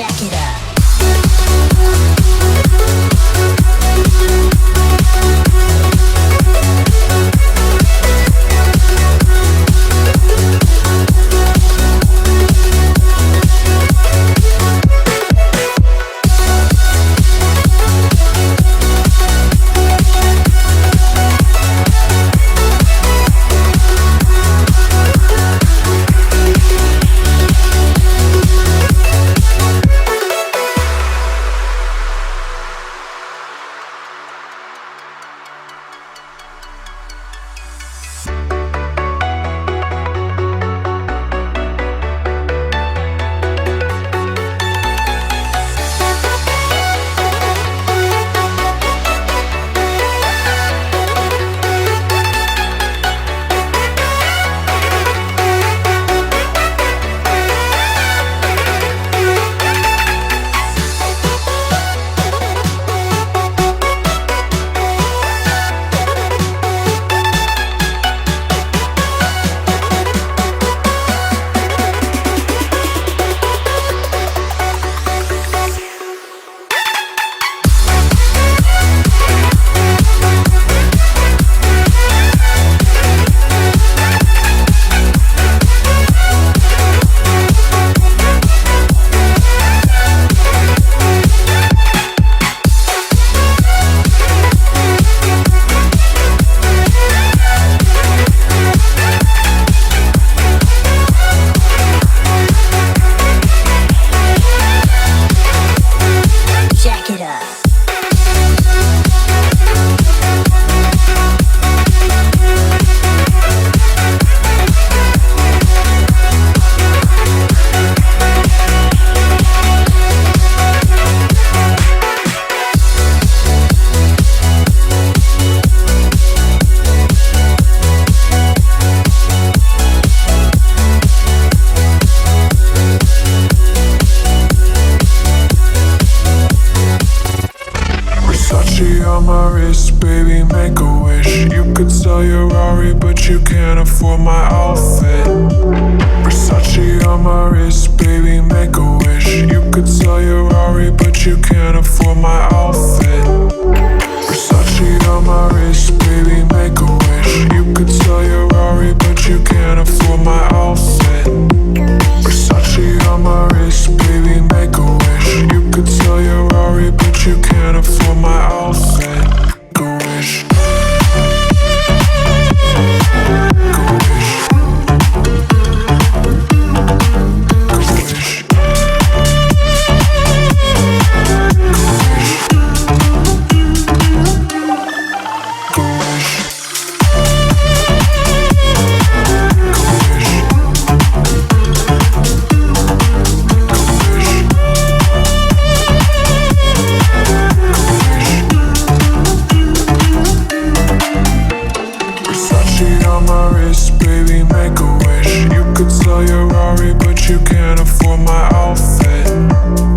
Jack it up. On my wrist, baby, make a wish. You could sell your Rari, but you can't afford my outfit. Versace on my wrist, baby, make a wish. You could sell your Rari, but you can't afford my outfit. Versace on my wrist, baby, make a wish. You could sell your Rari, but you can't afford my outfit. Versace on my wrist, baby, make a wish. You could sell your Rari, but you can't afford my outfit. Go wish. Go wish. Go wish. Go wish. On my wrist, baby, make a wish. You could sell your Rari, but you can't afford my outfit.